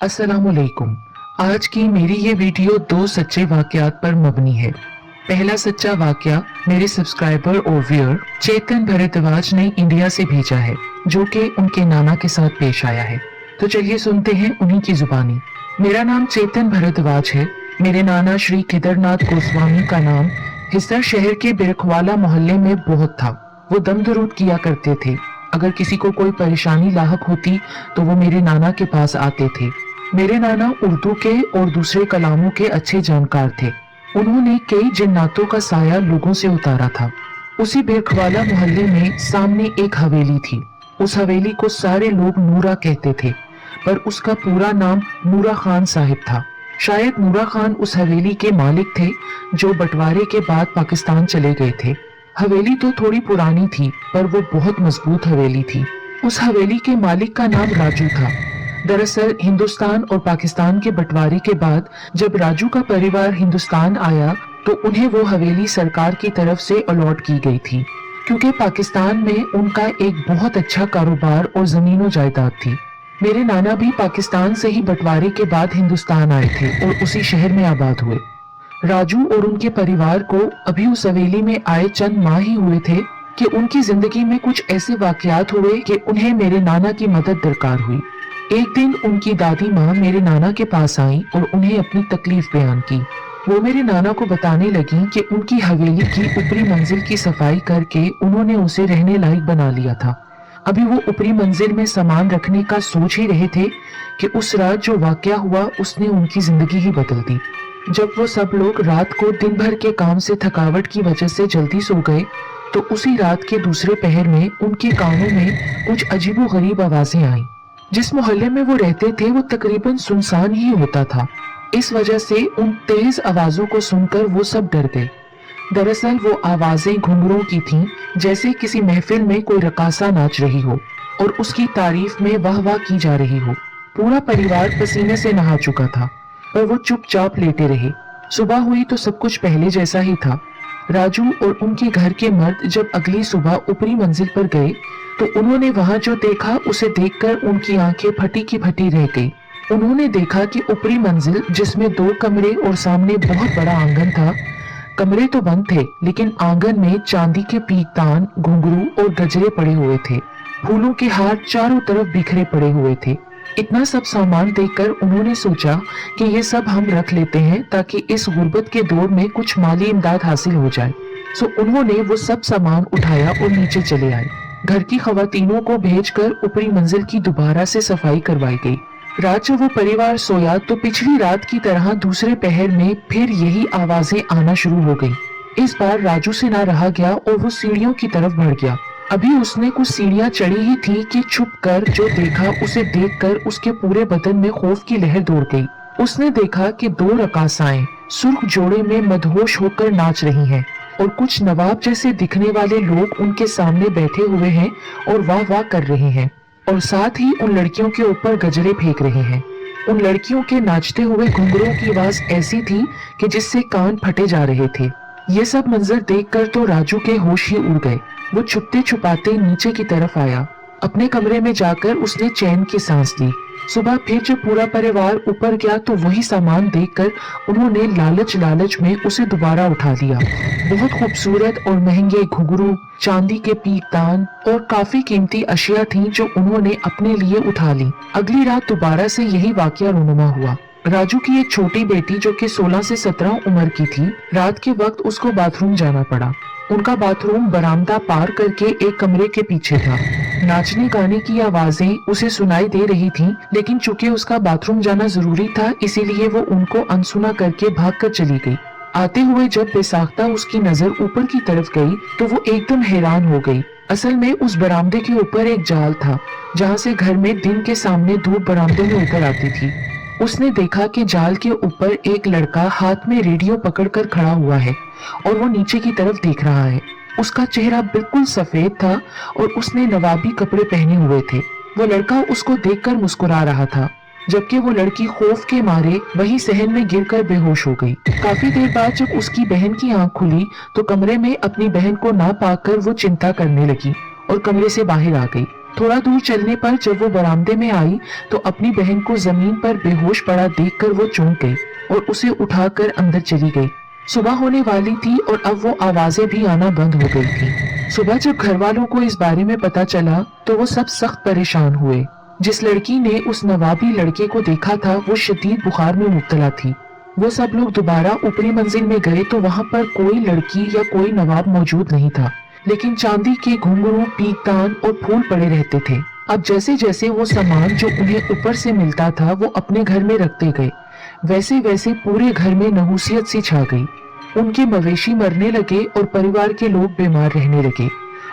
अस्सलामुअलैकुम। आज की मेरी ये वीडियो दो सच्चे वाकयात पर मबनी है। पहला सच्चा वाकया मेरे सब्सक्राइबर और व्यूअर चेतन भारद्वाज ने इंडिया से भेजा है, जो कि उनके नाना के साथ पेश आया है। तो चलिए सुनते हैं उन्हीं की जुबानी। मेरा नाम चेतन भारद्वाज है। मेरे नाना श्री केदारनाथ गोस्वामी का नाम हिसार शहर के बिरखवाला मोहल्ले में बहुत था। वो दम दरूद किया करते थे। अगर किसी को कोई परेशानी लाहक होती तो वो मेरे नाना के पास आते थे। मेरे नाना उर्दू के और दूसरे कलामों के अच्छे जानकार थे। उन्होंने कई जिन्नातों का साया लोगों से उतारा था। उसी बिरखवाला मोहल्ले में सामने एक हवेली थी। उस हवेली को सारे लोग नूरा कहते थे, पर उसका पूरा नाम नूरा खान साहिब था। शायद नूरा खान उस हवेली के मालिक थे जो बंटवारे के बाद पाकिस्तान चले गए थे। हवेली तो थोड़ी पुरानी थी, पर वो बहुत मजबूत हवेली थी। उस हवेली के मालिक का नाम राजू था। दरअसल हिंदुस्तान और पाकिस्तान के बंटवारे के बाद जब राजू का परिवार हिंदुस्तान आया तो उन्हें वो हवेली सरकार की तरफ से अलॉट की गई थी, क्योंकि पाकिस्तान में उनका एक बहुत अच्छा कारोबार और जमीन जायदाद थी। मेरे नाना भी पाकिस्तान से ही बंटवारे के बाद हिंदुस्तान आए थे और उसी शहर में आबाद हुए। राजू और उनके परिवार को अभी उस हवेली में आए चंद माह ही हुए थे कि उनकी जिंदगी में कुछ ऐसे वाकयात हुए कि उन्हें मेरे नाना की मदद दरकार हुई। एक दिन उनकी दादी माँ मेरे नाना के पास आई और उन्हें अपनी तकलीफ बयान की। वो मेरे नाना को बताने लगी कि उनकी हवेली की ऊपरी मंजिल की सफाई करके उन्होंने उसे रहने लायक बना लिया था। अभी वो ऊपरी मंजिल में सामान रखने का सोच ही रहे थे कि उस रात जो वाकया हुआ उसने उनकी जिंदगी ही बदल दी। जब वो सब लोग रात को दिन भर के काम से थकावट की वजह से जल्दी सो गए तो उसी रात के दूसरे पहर में उनके कानों में कुछ अजीबोगरीब आवाजें आईं। जिस मोहल्ले में वो रहते थे वो तकरीबन सुनसान ही होता था। इस वजह से उन तेज आवाजों को सुनकर वो सब डर गए। दरअसल वो आवाजें घुंघरों की थीं, जैसे किसी महफिल में कोई रकासा नाच रही हो और उसकी तारीफ में वाह वाह की जा रही हो। पूरा परिवार पसीने से नहा चुका था, पर वो चुपचाप लेटे रहे। सुबह हुई तो सब कुछ पहले जैसा ही था। राजू और उनके घर के मर्द जब अगली सुबह ऊपरी मंजिल पर गए तो उन्होंने वहां जो देखा उसे देखकर उनकी आंखें फटी की फटी रह गई। उन्होंने देखा कि ऊपरी मंजिल, जिसमें 2 कमरे और सामने बहुत बड़ा आंगन था, कमरे तो बंद थे लेकिन आंगन में चांदी के पीकदान, घुंघरू और गजरे पड़े हुए थे। फूलों के हार चारों तरफ बिखरे पड़े हुए थे। इतना सब सामान देखकर उन्होंने सोचा कि ये सब हम रख लेते हैं ताकि इस गुर्बत के दौर में कुछ माली इमदाद हासिल हो जाए। सो उन्होंने वो सब सामान उठाया और नीचे चले आए। घर की खवातीनों को भेजकर ऊपरी मंजिल की दोबारा से सफाई करवाई गई। रात जब वो परिवार सोया तो पिछली रात की तरह दूसरे पहर में फिर यही आवाजें आना शुरू हो गई। इस बार राजू से ना रहा गया और वो सीढ़ियों की तरफ बढ़ गया। अभी उसने कुछ सीढ़ियां चढ़ी ही थी कि छुप कर जो देखा उसे देखकर उसके पूरे बदन में खौफ की लहर दौड़ गई। उसने देखा कि 2 रकासाएं सुर्ख जोड़े में मदहोश होकर नाच रही हैं और कुछ नवाब जैसे दिखने वाले लोग उनके सामने बैठे हुए हैं और वाह वाह कर रहे हैं, और साथ ही उन लड़कियों के ऊपर गजरे फेंक रहे हैं। उन लड़कियों के नाचते हुए घुंघरों की आवाज ऐसी थी कि जिससे कान फटे जा रहे थे। ये सब मंजर देखकर तो राजू के होश ही उड़ गए। वो छुपते छुपाते नीचे की तरफ आया। अपने कमरे में जाकर उसने चैन की सांस ली। सुबह फिर जब पूरा परिवार ऊपर गया तो वही सामान देखकर उन्होंने लालच लालच में उसे दोबारा उठा लिया। बहुत खूबसूरत और महंगे घुंघरू, चांदी के पीकदान और काफी कीमती अशिया थीं जो उन्होंने अपने लिए उठा ली। अगली रात दोबारा से यही वाकया रूनुमा हुआ। राजू की एक छोटी बेटी जो कि 16 से 17 उम्र की थी, रात के वक्त उसको बाथरूम जाना पड़ा। उनका बाथरूम बरामदा पार करके एक कमरे के पीछे था। नाचने गाने की आवाजें उसे सुनाई दे रही थीं, लेकिन चूंकि उसका बाथरूम जाना जरूरी था इसीलिए वो उनको अनसुना करके भागकर चली गई। आते हुए जब बेसाख्ता उसकी नजर ऊपर की तरफ गई तो वो एकदम हैरान हो गई। असल में उस बरामदे के ऊपर एक जाल था जहाँ से घर में दिन के सामने धूप बरामदे में ऊपर आती थी। उसने देखा कि जाल के ऊपर एक लड़का हाथ में रेडियो पकड़कर खड़ा हुआ है और वो नीचे की तरफ देख रहा है। उसका चेहरा बिल्कुल सफेद था और उसने नवाबी कपड़े पहने हुए थे। वो लड़का उसको देखकर मुस्कुरा रहा था, जबकि वो लड़की खौफ के मारे वही सहन में गिरकर बेहोश हो गई। काफी देर बाद जब उसकी बहन की आंख खुली तो कमरे में अपनी बहन को ना पाकर वो चिंता करने लगी और कमरे से बाहर आ गई। थोड़ा दूर चलने पर जब वो बरामदे में आई तो अपनी बहन को जमीन पर बेहोश पड़ा देखकर वो चौंक गई और उसे उठाकर अंदर चली गई। सुबह होने वाली थी और अब वो आवाजें भी आना बंद हो गई थी। सुबह जब घर वालों को इस बारे में पता चला तो वो सब सख्त परेशान हुए। जिस लड़की ने उस नवाबी लड़के को देखा था वो शदीद बुखार में मुब्तला थी। वो सब लोग दोबारा ऊपरी मंजिल में गए तो वहां पर कोई लड़की या कोई नवाब मौजूद नहीं था, लेकिन चांदी के घुंघरू, पीकदान और फूल पड़े रहते थे। अब जैसे जैसे वो सामान जो उन्हें ऊपर से मिलता था वो अपने घर में रखते गए, वैसे वैसे पूरे घर में नहूसियत सी छा गई। उनके मवेशी मरने लगे और परिवार के लोग बीमार रहने लगे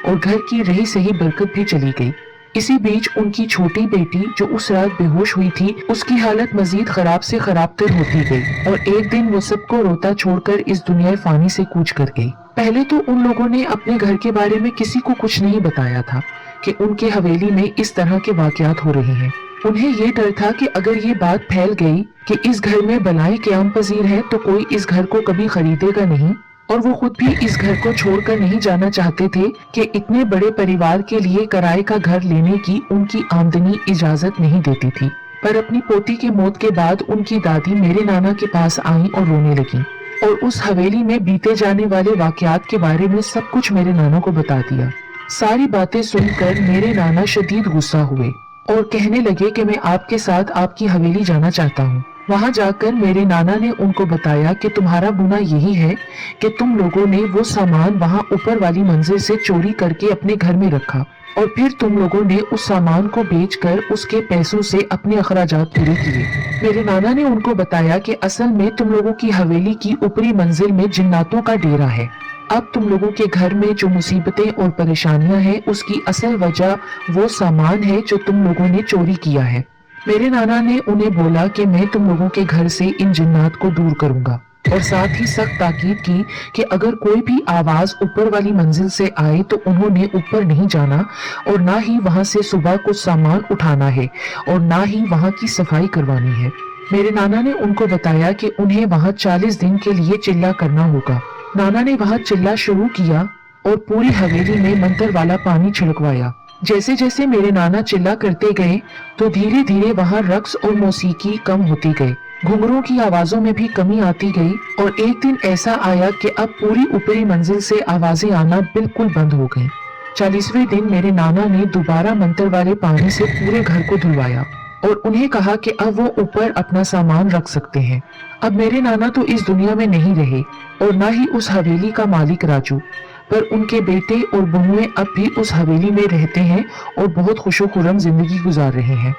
और घर की रही सही बरकत भी चली गई। इसी बीच उनकी छोटी बेटी जो उस रात बेहोश हुई थी, उसकी हालत मजीद खराब से खराब तर होती गई और एक दिन वो सबको रोता छोड़कर इस दुनिया फानी से कूच कर गई। पहले तो उन लोगों ने अपने घर के बारे में किसी को कुछ नहीं बताया था कि उनके हवेली में इस तरह के वाकयात हो रहे हैं। उन्हें ये डर था कि अगर ये बात फैल गई कि इस घर में बलाएं क़याम पजीर है तो कोई इस घर को कभी खरीदेगा नहीं, और वो खुद भी इस घर को छोड़कर नहीं जाना चाहते थे कि इतने बड़े परिवार के लिए किराए का घर लेने की उनकी आमदनी इजाजत नहीं देती थी। पर अपनी पोती के मौत के बाद उनकी दादी मेरे नाना के पास आई और रोने लगी और उस हवेली में बीते जाने वाले वाकयात के बारे में सब कुछ मेरे नाना को बता दिया। सारी बातें सुनकर मेरे नाना शदीद गुस्सा हुए और कहने लगे कि मैं आपके साथ आपकी हवेली जाना चाहता हूँ। वहां जाकर मेरे नाना ने उनको बताया कि तुम्हारा गुनाह यही है कि तुम लोगों ने वो सामान वहां ऊपर वाली मंजिल से चोरी करके अपने घर में रखा और फिर तुम लोगों ने उस सामान को बेचकर उसके पैसों से अपने अखराजात पूरे किए। मेरे नाना ने उनको बताया कि असल में तुम लोगों की हवेली की ऊपरी मंजिल में जिन्नातों का डेरा है। अब तुम लोगों के घर में जो मुसीबतें और परेशानियां हैं उसकी असल वजह वो सामान है जो तुम लोगों ने चोरी किया है। मेरे नाना ने उन्हें बोला कि मैं तुम लोगों के घर से इन जिन्नात को दूर करूंगा और साथ ही सख्त ताकीद की कि अगर कोई भी आवाज ऊपर वाली मंजिल से आए तो उन्होंने ऊपर नहीं जाना और ना ही वहां से सुबह कुछ सामान उठाना है और ना ही वहां की सफाई करवानी है। मेरे नाना ने उनको बताया कि उन्हें वहां 40 दिन के लिए चिल्ला करना होगा। नाना ने वहां चिल्ला शुरू किया और पूरी हवेली में मंतर वाला पानी छिड़कवाया। जैसे जैसे मेरे नाना चिल्ला करते गए तो धीरे धीरे वहां रक्स और मौसीकी कम होती गई, घुंघरों की आवाजों में भी कमी आती गई और एक दिन ऐसा आया कि अब पूरी ऊपरी मंजिल से आवाजें आना बिल्कुल बंद हो गईं। 40वें दिन मेरे नाना ने दोबारा मंतर वाले पानी से पूरे घर को धुलवाया और उन्हें कहा कि अब वो ऊपर अपना सामान रख सकते हैं। अब मेरे नाना तो इस दुनिया में नहीं रहे और ना ही उस हवेली का मालिक राजू, पर उनके बेटे और बहुएं अब भी उस हवेली में रहते हैं और बहुत खुशो-खुर्रम जिंदगी गुजार रहे हैं।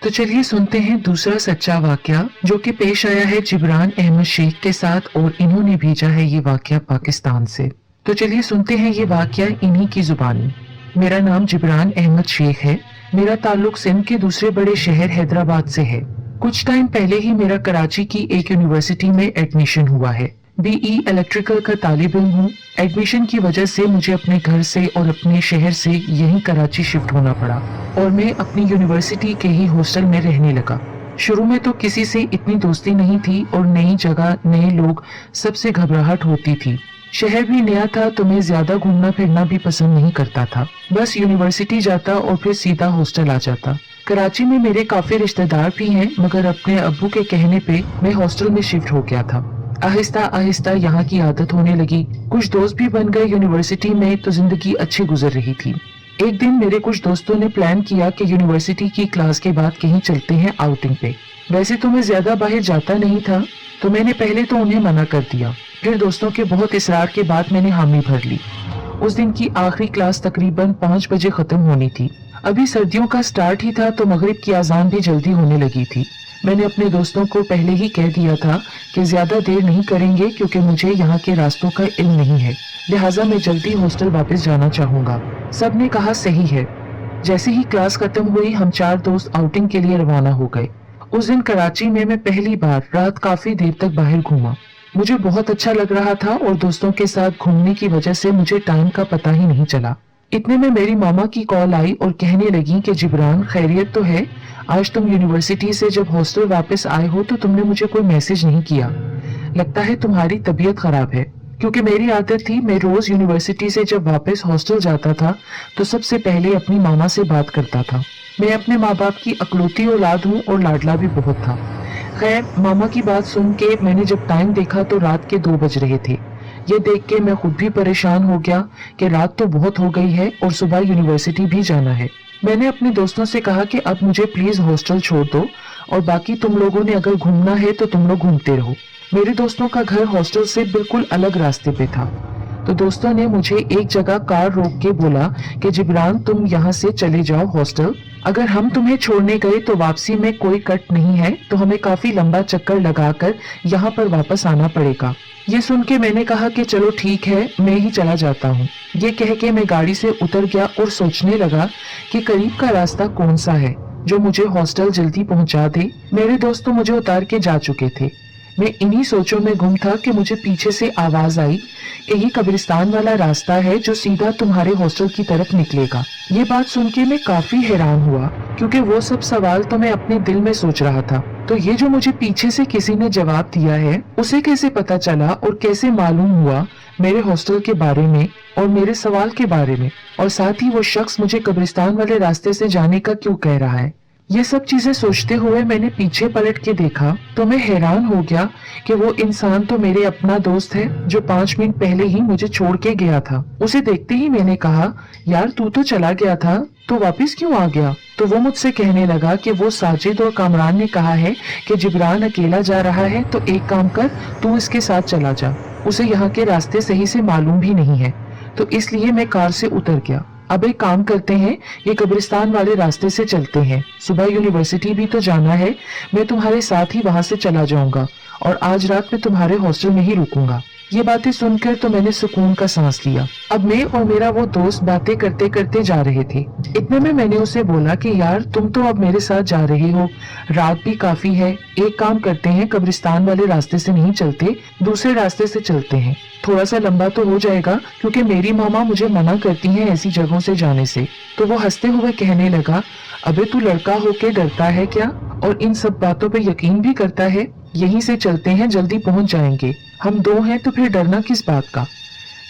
तो चलिए सुनते हैं दूसरा सच्चा वाकया जो कि पेश आया है जिब्रान अहमद शेख के साथ और इन्होंने भेजा है ये वाकया पाकिस्तान से। तो चलिए सुनते हैं ये वाकया इन्हीं की जुबानी। मेरा नाम जिब्रान अहमद शेख है। मेरा ताल्लुक सिंध के दूसरे बड़े शहर हैदराबाद से है। कुछ टाइम पहले ही मेरा कराची की एक यूनिवर्सिटी में एडमिशन हुआ है। बीई इलेक्ट्रिकल का तालिब इल्म हूँ। एडमिशन की वजह से मुझे अपने घर से और अपने शहर से यहीं कराची शिफ्ट होना पड़ा और मैं अपनी यूनिवर्सिटी के ही हॉस्टल में रहने लगा। शुरू में तो किसी से इतनी दोस्ती नहीं थी और नई जगह, नए लोग, सबसे घबराहट होती थी। शहर भी नया था तो मैं ज्यादा घूमना फिरना भी पसंद नहीं करता था। बस यूनिवर्सिटी जाता और फिर सीधा हॉस्टल आ जाता। कराची में मेरे काफी रिश्तेदार भी हैं, मगर अपने अब्बू के कहने पे मैं हॉस्टल में शिफ्ट हो गया था। आहिस्ता आहिस्ता यहाँ की आदत होने लगी। कुछ दोस्त भी बन गए यूनिवर्सिटी में तो जिंदगी अच्छी गुजर रही थी। एक दिन मेरे कुछ दोस्तों ने प्लान किया कि यूनिवर्सिटी की क्लास के बाद कहीं चलते हैं आउटिंग पे। वैसे तो मैं ज्यादा बाहर जाता नहीं था तो मैंने पहले तो उन्हें मना कर दिया, फिर दोस्तों के बहुत इसरार के बाद मैंने हामी भर ली। उस दिन की आखिरी क्लास तकरीबन 5 बजे खत्म होनी थी। अभी सर्दियों का स्टार्ट ही था तो मगरिब की अजान भी जल्दी होने लगी थी। मैंने अपने दोस्तों को पहले ही कह दिया था कि ज्यादा देर नहीं करेंगे क्योंकि मुझे यहाँ के रास्तों का इल्म नहीं है, लिहाजा मैं जल्दी हॉस्टल वापस जाना चाहूंगा। सबने कहा सही है। जैसे ही क्लास खत्म हुई हम 4 दोस्त आउटिंग के लिए रवाना हो गए। उस दिन कराची में मैं पहली बार रात काफी देर तक बाहर घूमा। मुझे बहुत अच्छा लग रहा था और दोस्तों के साथ घूमने की वजह से मुझे टाइम का पता ही नहीं चला। इतने में मेरी मामा की कॉल आई और कहने लगी कि जिब्रान, खैरियत तो है? आज तुम यूनिवर्सिटी से जब हॉस्टल वापस आए हो तो तुमने मुझे कोई मैसेज नहीं किया। लगता है तुम्हारी तबीयत खराब है। क्योंकि मेरी आदत थी, मैं रोज यूनिवर्सिटी से जब वापस हॉस्टल जाता था तो सबसे पहले अपनी मामा से बात करता था। मैं अपने माँ बाप की अकलौती औलाद हूँ और लाडला भी बहुत था। खैर, मामा की बात सुन के मैंने जब टाइम देखा तो रात के 2 बज रहे थे। ये देख के मैं खुद भी परेशान हो गया कि रात तो बहुत हो गई है और सुबह यूनिवर्सिटी भी जाना है। मैंने अपने दोस्तों से कहा कि अब मुझे प्लीज हॉस्टल छोड़ दो और बाकी तुम लोगों ने अगर घूमना है तो तुम लोग घूमते रहो। मेरे दोस्तों का घर हॉस्टल से बिल्कुल अलग रास्ते पे था। तो दोस्तों ने मुझे एक जगह कार रोक के बोला कि जिब्रान, तुम यहाँ से चले जाओ हॉस्टल। अगर हम तुम्हें छोड़ने गए तो वापसी में कोई कट नहीं है, तो हमें काफी लंबा चक्कर लगाकर यहाँ पर वापस आना पड़ेगा। ये सुन के मैंने कहा कि चलो ठीक है, मैं ही चला जाता हूँ। ये कह के मैं गाड़ी से उतर गया और सोचने लगा कि करीब का रास्ता कौन सा है जो मुझे हॉस्टल जल्दी पहुंचा दे। मेरे दोस्त तो मुझे उतार के जा चुके थे। मैं इन्हीं सोचों में गुम था कि मुझे पीछे से आवाज आई कि ये कब्रिस्तान वाला रास्ता है जो सीधा तुम्हारे हॉस्टल की तरफ निकलेगा। ये बात सुन के मैं काफी हैरान हुआ, क्योंकि वो सब सवाल तो मैं अपने दिल में सोच रहा था। तो ये जो मुझे पीछे से किसी ने जवाब दिया है, उसे कैसे पता चला और कैसे मालूम हुआ मेरे हॉस्टल के बारे में और मेरे सवाल के बारे में, और साथ ही वो शख्स मुझे कब्रिस्तान वाले रास्ते से जाने का क्यों कह रहा है। ये सब चीजें सोचते हुए मैंने पीछे पलट के देखा तो मैं हैरान हो गया कि वो इंसान तो मेरे अपना दोस्त है जो 5 मिनट पहले ही मुझे छोड़ के गया था। उसे देखते ही मैंने कहा, यार तू तो चला गया था, तो वापस क्यों आ गया? तो वो मुझसे कहने लगा कि वो साजिद और कामरान ने कहा है कि जिब्रान अकेला जा रहा है, तो एक काम कर, तू इसके साथ चला जा। उसे यहाँ के रास्ते सही से मालूम भी नहीं है। तो इसलिए मैं कार से उतर गया। अब एक काम करते हैं, ये कब्रिस्तान वाले रास्ते से चलते हैं। सुबह यूनिवर्सिटी भी तो जाना है। मैं तुम्हारे साथ ही वहां से चला जाऊंगा और आज रात में तुम्हारे हॉस्टल में ही रुकूंगा। ये बातें सुनकर तो मैंने सुकून का सांस लिया। अब मैं और मेरा वो दोस्त बातें करते करते जा रहे थे। इतने में मैंने उसे बोला कि यार तुम तो अब मेरे साथ जा रहे हो, रात भी काफी है, एक काम करते हैं, कब्रिस्तान वाले रास्ते से नहीं चलते, दूसरे रास्ते से चलते हैं। थोड़ा सा लंबा तो हो जाएगा क्योंकि मेरी मामा मुझे मना करती हैं ऐसी जगहों से जाने से। तो वो हंसते हुए कहने लगा, अबे तू लड़का होके डरता है क्या और इन सब बातों पे यकीन भी करता है? यहीं से चलते हैं, जल्दी पहुंच जाएंगे। हम 2 हैं तो फिर डरना किस बात का।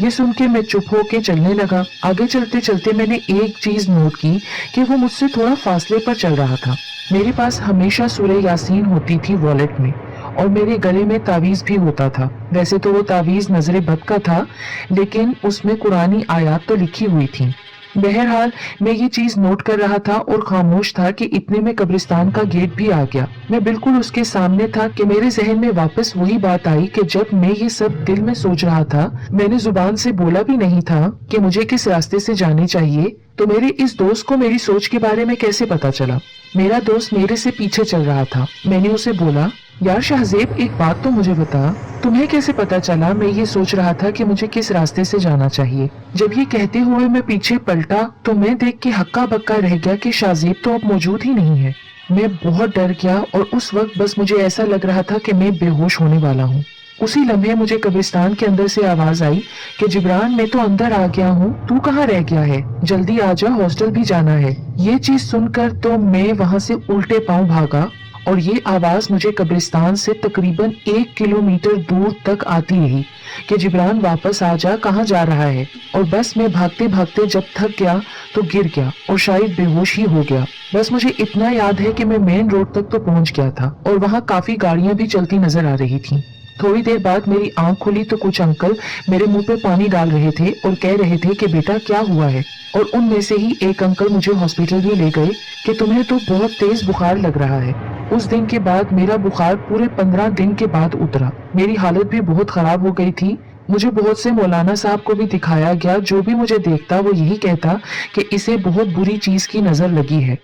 ये सुन के मैं चुप होके चलने लगा। आगे चलते चलते मैंने एक चीज नोट की कि वो मुझसे थोड़ा फासले पर चल रहा था। मेरे पास हमेशा सूरह यासीन होती थी वॉलेट में और मेरे गले में तावीज भी होता था। वैसे तो वो तावीज नजरे बद का था, लेकिन उसमें कुरानी आयत तो लिखी हुई थी। बहरहाल मैं ये चीज नोट कर रहा था और खामोश था कि इतने में कब्रिस्तान का गेट भी आ गया। मैं बिल्कुल उसके सामने था कि मेरे जहन में वापस वही बात आई कि जब मैं ये सब दिल में सोच रहा था, मैंने जुबान से बोला भी नहीं था कि मुझे किस रास्ते से जाने चाहिए। तो मेरे इस दोस्त को मेरी सोच के बारे में कैसे पता चला? मेरा दोस्त मेरे से पीछे चल रहा था। मैंने उसे बोला, यार शाहजेब, एक बात तो मुझे बता, तुम्हें कैसे पता चला मैं ये सोच रहा था कि मुझे किस रास्ते से जाना चाहिए? जब ये कहते हुए मैं पीछे पलटा तो मैं देख के हक्का बक्का रह गया कि शाहजेब तो अब मौजूद ही नहीं है। मैं बहुत डर गया और उस वक्त बस मुझे ऐसा लग रहा था कि मैं बेहोश होने वाला हूँ। उसी लम्हे मुझे कब्रिस्तान के अंदर से आवाज आई कि जिब्रान, मैं तो अंदर आ गया हूँ, तू कहाँ रह गया है? जल्दी आ जा, हॉस्टल भी जाना है। ये चीज सुनकर तो मैं वहाँ से उल्टे पांव भागा और ये आवाज मुझे कब्रिस्तान से तकरीबन 1 किलोमीटर दूर तक आती रही कि जिब्रान वापस आ जा, कहाँ जा रहा है? और बस मैं भागते भागते जब थक गया तो गिर गया और शायद बेहोश ही हो गया। बस मुझे इतना याद है कि मैं मेन रोड तक तो पहुंच गया था और वहाँ काफी गाड़ियां भी चलती नजर आ रही थी। थोड़ी देर बाद मेरी आंख खुली तो कुछ अंकल मेरे मुंह पे पानी डाल रहे थे और कह रहे थे कि बेटा क्या हुआ है। और उनमें से ही एक अंकल मुझे हॉस्पिटल भी ले गए कि तुम्हें तो बहुत तेज बुखार लग रहा है। उस दिन के बाद मेरा बुखार पूरे 15 दिन के बाद उतरा। मेरी हालत भी बहुत खराब हो गई थी। मुझे बहुत से मौलाना साहब को भी दिखाया गया। जो भी मुझे देखता वो यही कहता कि इसे बहुत बुरी चीज की नजर लगी है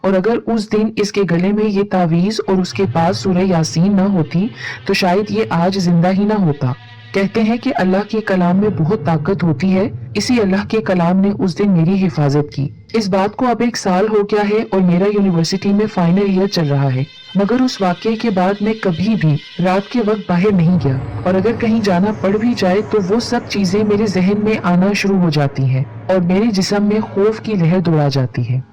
और अगर उस दिन इसके गले में ये तावीज और उसके पास सूरह यासीन ना होती तो शायद ये आज जिंदा ही ना होता। कहते हैं कि अल्लाह के कलाम में बहुत ताकत होती है। इसी अल्लाह के कलाम ने उस दिन मेरी हिफाजत की। इस बात को अब 1 साल हो गया है और मेरा यूनिवर्सिटी में फाइनल ईयर चल रहा है, मगर उस वाकये के बाद मैं कभी भी रात के वक्त बाहर नहीं गया और अगर कहीं जाना पड़ भी जाए तो वो सब चीजें मेरे जहन में आना शुरू हो जाती हैं और मेरे जिस्म में खौफ की लहर दौड़ा जाती है।